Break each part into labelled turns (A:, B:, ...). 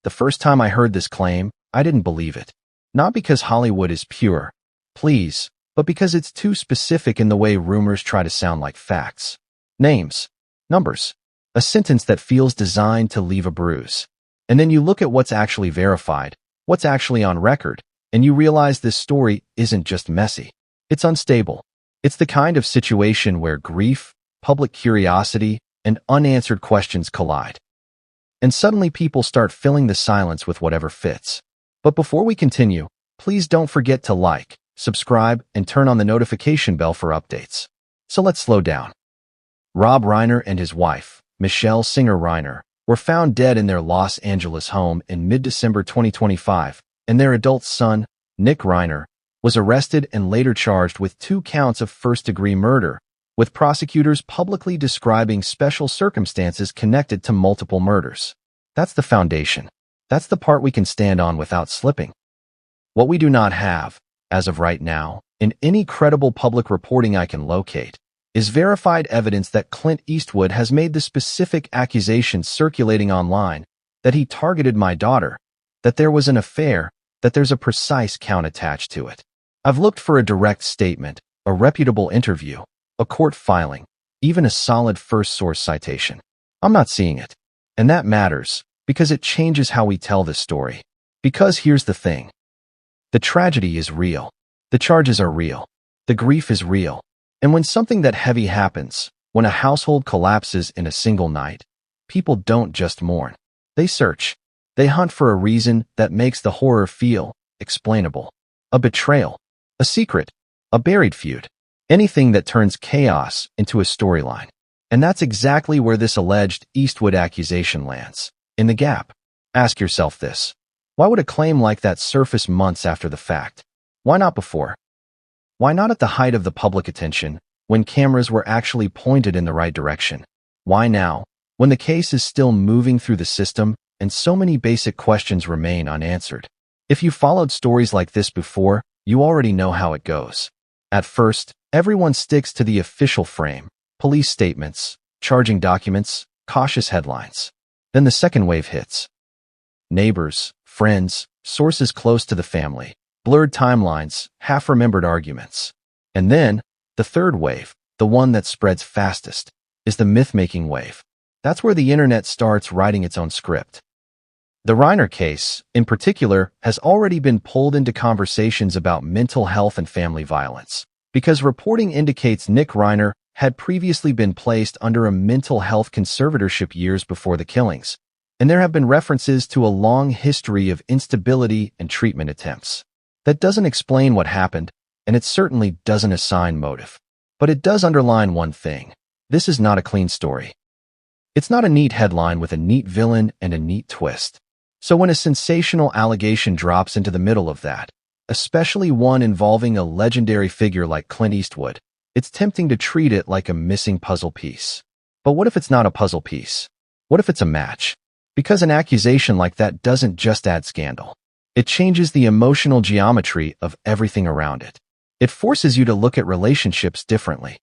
A: The first time I heard this claim, I didn't believe it. Not because Hollywood is pure, please, but because it's too specific in the way rumors try to sound like facts. Names, numbers, a sentence that feels designed to leave a bruise. And then you look at what's actually verified, what's actually on record, and you realize this story isn't just messy. It's unstable. It's the kind of situation where grief, public curiosity, and unanswered questions collide. And suddenly people start filling the silence with whatever fits. But before we continue, please don't forget to like, subscribe, and turn on the notification bell for updates. So let's slow down. Rob Reiner and his wife, Michelle Singer Reiner, were found dead in their Los Angeles home in mid-December 2025, and their adult son, Nick Reiner, was arrested and later charged with 2 counts of first-degree murder, with prosecutors publicly describing special circumstances connected to multiple murders. That's the foundation. That's the part we can stand on without slipping. What we do not have, as of right now, in any credible public reporting I can locate, is verified evidence that Clint Eastwood has made the specific accusations circulating online, that he targeted my daughter, that there was an affair, that there's a precise count attached to it. I've looked for a direct statement, a reputable interview, a court filing, even a solid first-source citation. I'm not seeing it. And that matters, because it changes how we tell this story. Because here's the thing. The tragedy is real. The charges are real. The grief is real. And when something that heavy happens, when a household collapses in a single night, people don't just mourn. They search. They hunt for a reason that makes the horror feel explainable. A betrayal. A secret. A buried feud. Anything that turns chaos into a storyline. And that's exactly where this alleged Eastwood accusation lands. In the gap. Ask yourself this. Why would a claim like that surface months after the fact? Why not before? Why not at the height of the public attention, when cameras were actually pointed in the right direction? Why now, when the case is still moving through the system and so many basic questions remain unanswered? If you followed stories like this before, you already know how it goes. At first, everyone sticks to the official frame, police statements, charging documents, cautious headlines. Then the second wave hits. Neighbors, friends, sources close to the family, blurred timelines, half-remembered arguments. And then, the third wave, the one that spreads fastest, is the myth-making wave. That's where the internet starts writing its own script. The Reiner case, in particular, has already been pulled into conversations about mental health and family violence, because reporting indicates Nick Reiner had previously been placed under a mental health conservatorship years before the killings, and there have been references to a long history of instability and treatment attempts. That doesn't explain what happened, and it certainly doesn't assign motive. But it does underline one thing. This is not a clean story. It's not a neat headline with a neat villain and a neat twist. So when a sensational allegation drops into the middle of that, especially one involving a legendary figure like Clint Eastwood, it's tempting to treat it like a missing puzzle piece. But what if it's not a puzzle piece? What if it's a match? Because an accusation like that doesn't just add scandal. It changes the emotional geometry of everything around it. It forces you to look at relationships differently.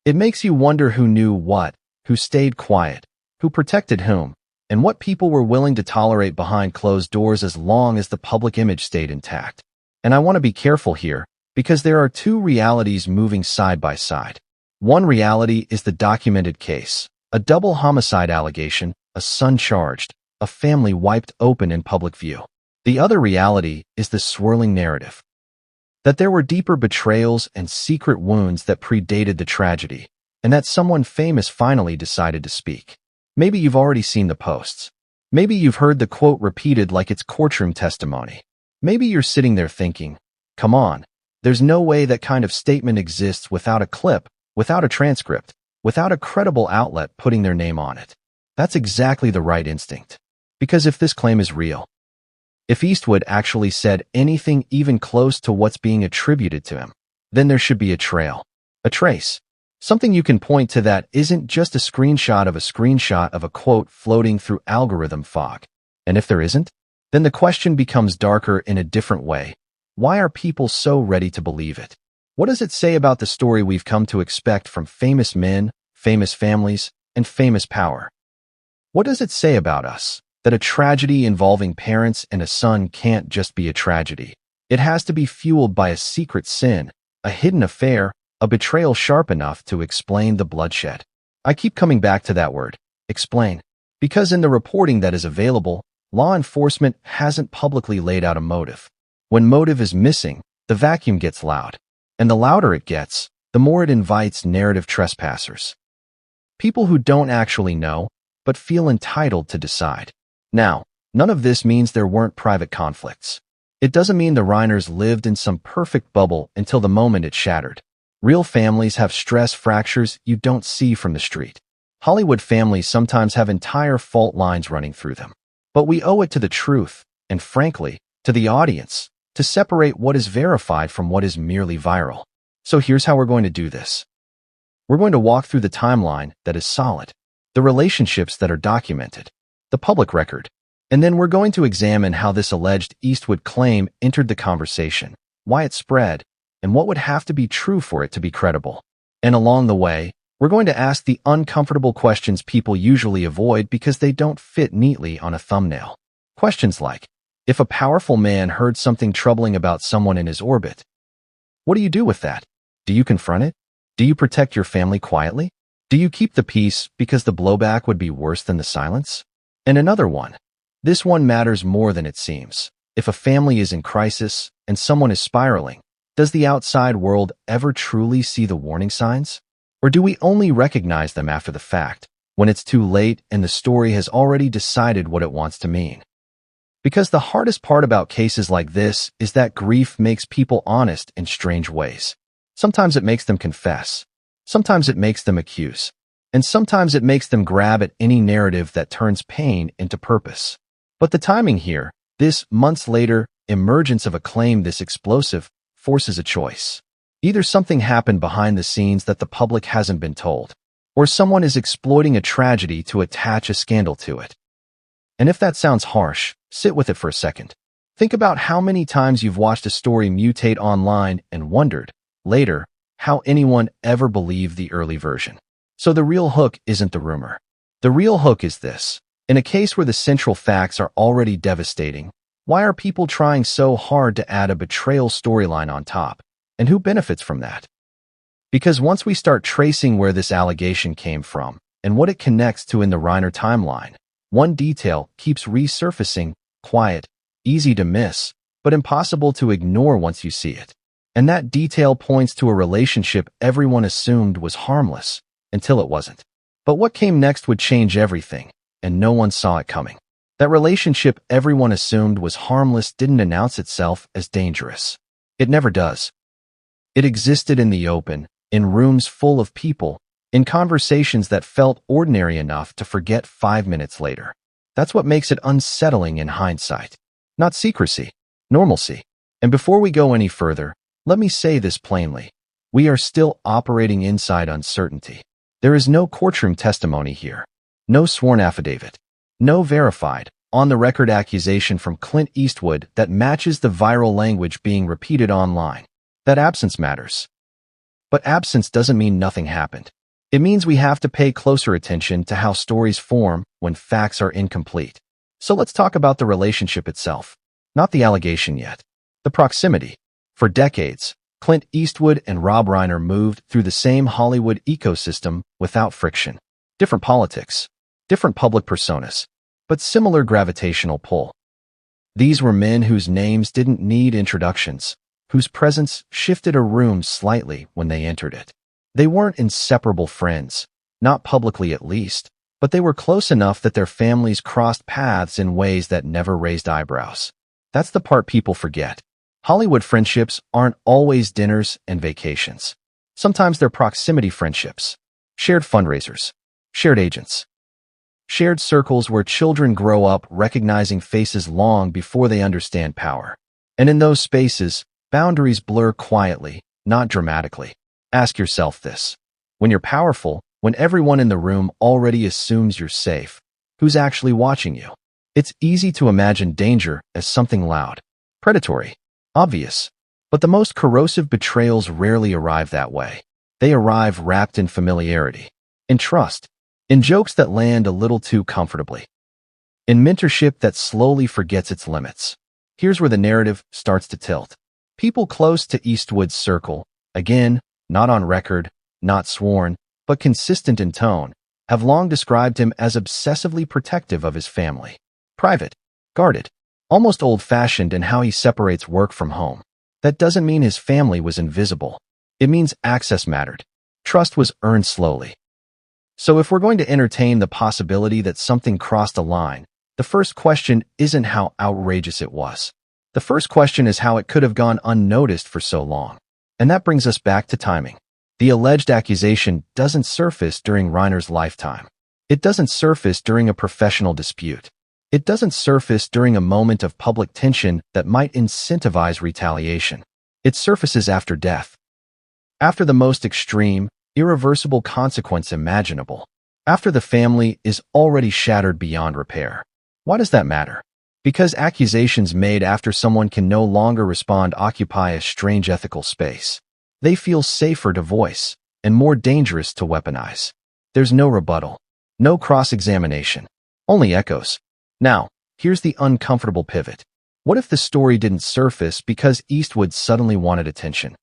A: It makes you wonder who knew what, who stayed quiet, who protected whom, and what people were willing to tolerate behind closed doors as long as the public image stayed intact. And I want to be careful here, because there are two realities moving side by side. One reality is the documented case, a double homicide allegation, a son charged, a family wiped open in public view. The other reality is the swirling narrative. That there were deeper betrayals and secret wounds that predated the tragedy, and that someone famous finally decided to speak. Maybe you've already seen the posts. Maybe you've heard the quote repeated like it's courtroom testimony. Maybe you're sitting there thinking, come on, there's no way that kind of statement exists without a clip, without a transcript, without a credible outlet putting their name on it. That's exactly the right instinct. Because if this claim is real, if Eastwood actually said anything even close to what's being attributed to him, then there should be a trail, a trace, something you can point to that isn't just a screenshot of a quote floating through algorithm fog. And if there isn't, then the question becomes darker in a different way. Why are people so ready to believe it? What does it say about the story we've come to expect from famous men, famous families, and famous power? What does it say about us, that a tragedy involving parents and a son can't just be a tragedy. It has to be fueled by a secret sin, a hidden affair, a betrayal sharp enough to explain the bloodshed. I keep coming back to that word, explain, because in the reporting that is available, law enforcement hasn't publicly laid out a motive. When motive is missing, the vacuum gets loud, and the louder it gets, the more it invites narrative trespassers. People who don't actually know, but feel entitled to decide. Now, none of this means there weren't private conflicts. It doesn't mean the Reiners lived in some perfect bubble until the moment it shattered. Real families have stress fractures you don't see from the street. Hollywood families sometimes have entire fault lines running through them. But we owe it to the truth, and frankly, to the audience, to separate what is verified from what is merely viral. So here's how we're going to do this. We're going to walk through the timeline that is solid, the relationships that are documented, the public record, and then we're going to examine how this alleged Eastwood claim entered the conversation, why it spread, and what would have to be true for it to be credible. And along the way, we're going to ask the uncomfortable questions people usually avoid because they don't fit neatly on a thumbnail. Questions like, if a powerful man heard something troubling about someone in his orbit, what do you do with that? Do you confront it? Do you protect your family quietly? Do you keep the peace because the blowback would be worse than the silence? And another one. This one matters more than it seems. If a family is in crisis and someone is spiraling, does the outside world ever truly see the warning signs? Or do we only recognize them after the fact, when it's too late and the story has already decided what it wants to mean? Because the hardest part about cases like this is that grief makes people honest in strange ways. Sometimes it makes them confess. Sometimes it makes them accuse. And sometimes it makes them grab at any narrative that turns pain into purpose. But the timing here, this months later emergence of a claim this explosive, forces a choice. Either something happened behind the scenes that the public hasn't been told, or someone is exploiting a tragedy to attach a scandal to it. And if that sounds harsh, sit with it for a second. Think about how many times you've watched a story mutate online and wondered, later, how anyone ever believed the early version. So the real hook isn't the rumor. The real hook is this. In a case where the central facts are already devastating, why are people trying so hard to add a betrayal storyline on top? And who benefits from that? Because once we start tracing where this allegation came from and what it connects to in the Reiner timeline, one detail keeps resurfacing, quiet, easy to miss, but impossible to ignore once you see it. And that detail points to a relationship everyone assumed was harmless, until it wasn't. But what came next would change everything, and no one saw it coming. That relationship everyone assumed was harmless didn't announce itself as dangerous. It never does. It existed in the open, in rooms full of people, in conversations that felt ordinary enough to forget 5 minutes later. That's what makes it unsettling in hindsight. Not secrecy, normalcy. And before we go any further, let me say this plainly. We are still operating inside uncertainty. There is no courtroom testimony here. No sworn affidavit. No verified, on-the-record accusation from Clint Eastwood that matches the viral language being repeated online. That absence matters. But absence doesn't mean nothing happened. It means we have to pay closer attention to how stories form when facts are incomplete. So let's talk about the relationship itself. Not the allegation yet. The proximity. For decades, Clint Eastwood and Rob Reiner moved through the same Hollywood ecosystem without friction. Different politics. Different public personas, but similar gravitational pull. These were men whose names didn't need introductions, whose presence shifted a room slightly when they entered it. They weren't inseparable friends, not publicly at least, but they were close enough that their families crossed paths in ways that never raised eyebrows. That's the part people forget. Hollywood friendships aren't always dinners and vacations. Sometimes they're proximity friendships, shared fundraisers, shared agents. Shared circles where children grow up recognizing faces long before they understand power. And in those spaces, boundaries blur quietly, not dramatically. Ask yourself this. When you're powerful, when everyone in the room already assumes you're safe, who's actually watching you? It's easy to imagine danger as something loud, predatory, obvious. But the most corrosive betrayals rarely arrive that way. They arrive wrapped in familiarity, in trust, in jokes that land a little too comfortably. in mentorship that slowly forgets its limits. Here's where the narrative starts to tilt. People close to Eastwood's circle, again, not on record, not sworn, but consistent in tone, have long described him as obsessively protective of his family. Private, guarded, almost old-fashioned in how he separates work from home. That doesn't mean his family was invisible. It means access mattered. Trust was earned slowly. So if we're going to entertain the possibility that something crossed a line, the first question isn't how outrageous it was. The first question is how it could have gone unnoticed for so long. And that brings us back to timing. The alleged accusation doesn't surface during Reiner's lifetime. It doesn't surface during a professional dispute. It doesn't surface during a moment of public tension that might incentivize retaliation. It surfaces after death. After the most extreme, irreversible consequence imaginable. After the family is already shattered beyond repair. Why does that matter? Because accusations made after someone can no longer respond occupy a strange ethical space. They feel safer to voice and more dangerous to weaponize. There's no rebuttal, no cross-examination, only echoes. Now, here's the uncomfortable pivot. What if the story didn't surface because Eastwood suddenly wanted attention,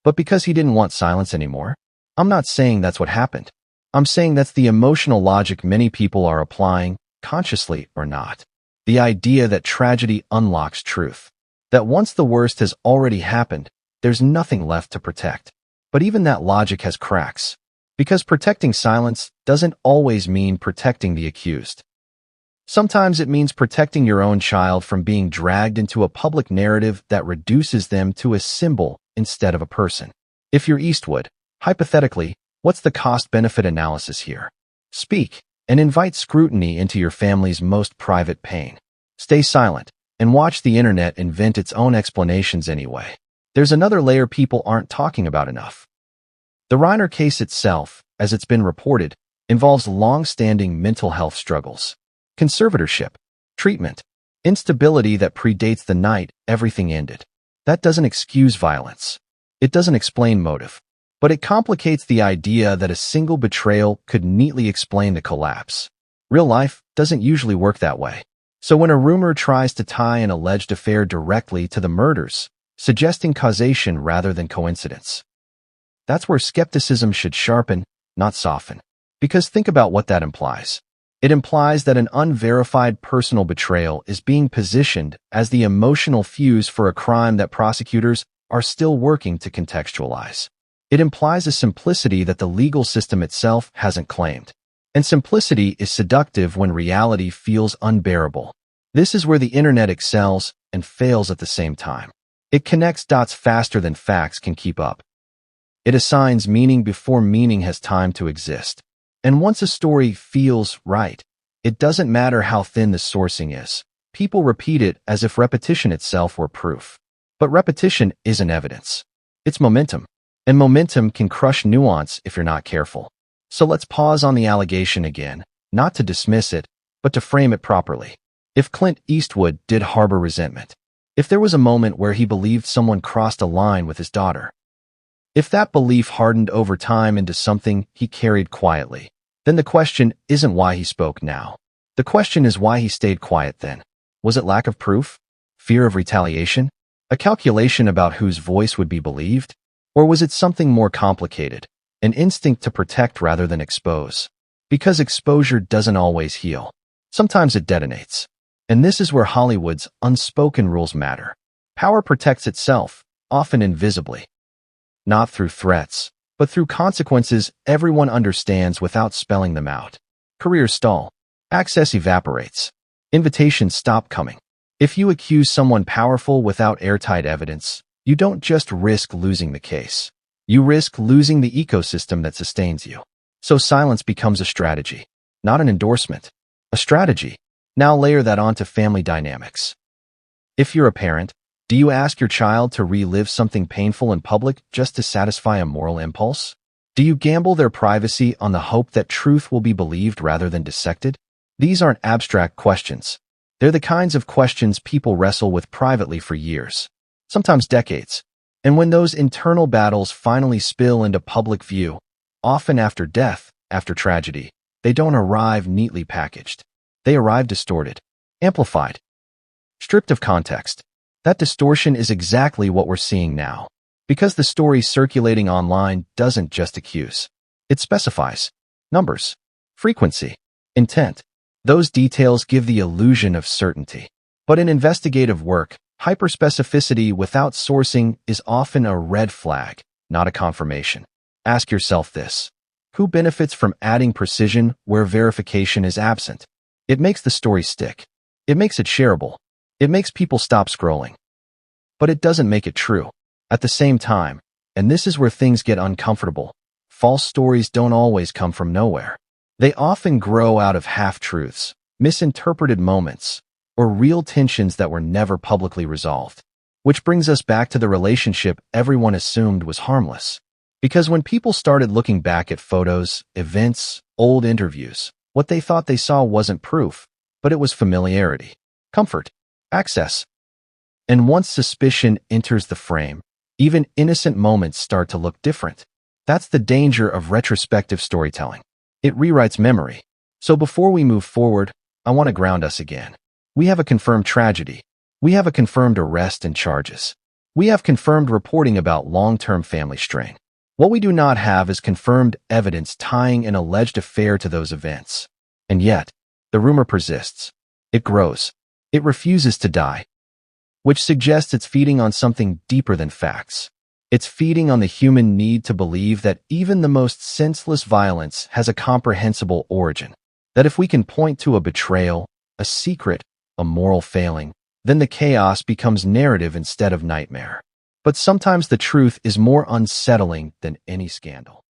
A: but because he didn't want silence anymore? I'm not saying that's what happened. I'm saying that's the emotional logic many people are applying, consciously or not. The idea that tragedy unlocks truth. That once the worst has already happened, there's nothing left to protect. But even that logic has cracks. Because protecting silence doesn't always mean protecting the accused. Sometimes it means protecting your own child from being dragged into a public narrative that reduces them to a symbol instead of a person. If you're Eastwood, hypothetically, what's the cost-benefit analysis here? Speak and invite scrutiny into your family's most private pain. Stay silent and watch the internet invent its own explanations anyway. There's another layer people aren't talking about enough. The Reiner case itself, as it's been reported, involves long-standing mental health struggles. Conservatorship, treatment, instability that predates the night everything ended. That doesn't excuse violence. It doesn't explain motive. But it complicates the idea that a single betrayal could neatly explain the collapse. Real life doesn't usually work that way. So when a rumor tries to tie an alleged affair directly to the murders, suggesting causation rather than coincidence, that's where skepticism should sharpen, not soften. Because think about what that implies. It implies that an unverified personal betrayal is being positioned as the emotional fuse for a crime that prosecutors are still working to contextualize. It implies a simplicity that the legal system itself hasn't claimed. And simplicity is seductive when reality feels unbearable. This is where the internet excels and fails at the same time. It connects dots faster than facts can keep up. It assigns meaning before meaning has time to exist. And once a story feels right, it doesn't matter how thin the sourcing is. People repeat it as if repetition itself were proof. But repetition isn't evidence. It's momentum. And momentum can crush nuance if you're not careful. So let's pause on the allegation again, not to dismiss it, but to frame it properly. If Clint Eastwood did harbor resentment, if there was a moment where he believed someone crossed a line with his daughter, if that belief hardened over time into something he carried quietly, then the question isn't why he spoke now. The question is why he stayed quiet then. Was it lack of proof? Fear of retaliation? A calculation about whose voice would be believed? Or was it something more complicated, an instinct to protect rather than expose? Because exposure doesn't always heal. Sometimes it detonates. And this is where Hollywood's unspoken rules matter. Power protects itself, often invisibly. Not through threats, but through consequences everyone understands without spelling them out. Careers stall. Access evaporates. Invitations stop coming. If you accuse someone powerful without airtight evidence, you don't just risk losing the case. You risk losing the ecosystem that sustains you. So silence becomes a strategy, not an endorsement. A strategy. Now layer that onto family dynamics. If you're a parent, do you ask your child to relive something painful in public just to satisfy a moral impulse? Do you gamble their privacy on the hope that truth will be believed rather than dissected? These aren't abstract questions. They're the kinds of questions people wrestle with privately for years. Sometimes decades. And when those internal battles finally spill into public view, often after death, after tragedy, they don't arrive neatly packaged. They arrive distorted, amplified, stripped of context. That distortion is exactly what we're seeing now. Because the story circulating online doesn't just accuse. It specifies numbers, frequency, intent. Those details give the illusion of certainty. But in investigative work, hyperspecificity without sourcing is often a red flag, not a confirmation. Ask yourself this: who benefits from adding precision where verification is absent? It makes the story stick. It makes it shareable. It makes people stop scrolling. But it doesn't make it true. At the same time, and this is where things get uncomfortable, false stories don't always come from nowhere. They often grow out of half-truths, misinterpreted moments, or real tensions that were never publicly resolved. Which brings us back to the relationship everyone assumed was harmless. Because when people started looking back at photos, events, old interviews, what they thought they saw wasn't proof, but it was familiarity, comfort, access. And once suspicion enters the frame, even innocent moments start to look different. That's the danger of retrospective storytelling. It rewrites memory. So before we move forward, I want to ground us again. We have a confirmed tragedy. We have a confirmed arrest and charges. We have confirmed reporting about long-term family strain. What we do not have is confirmed evidence tying an alleged affair to those events. And yet, the rumor persists. It grows. It refuses to die, which suggests it's feeding on something deeper than facts. It's feeding on the human need to believe that even the most senseless violence has a comprehensible origin. That if we can point to a betrayal, a secret, a moral failing, then the chaos becomes narrative instead of nightmare. But sometimes the truth is more unsettling than any scandal.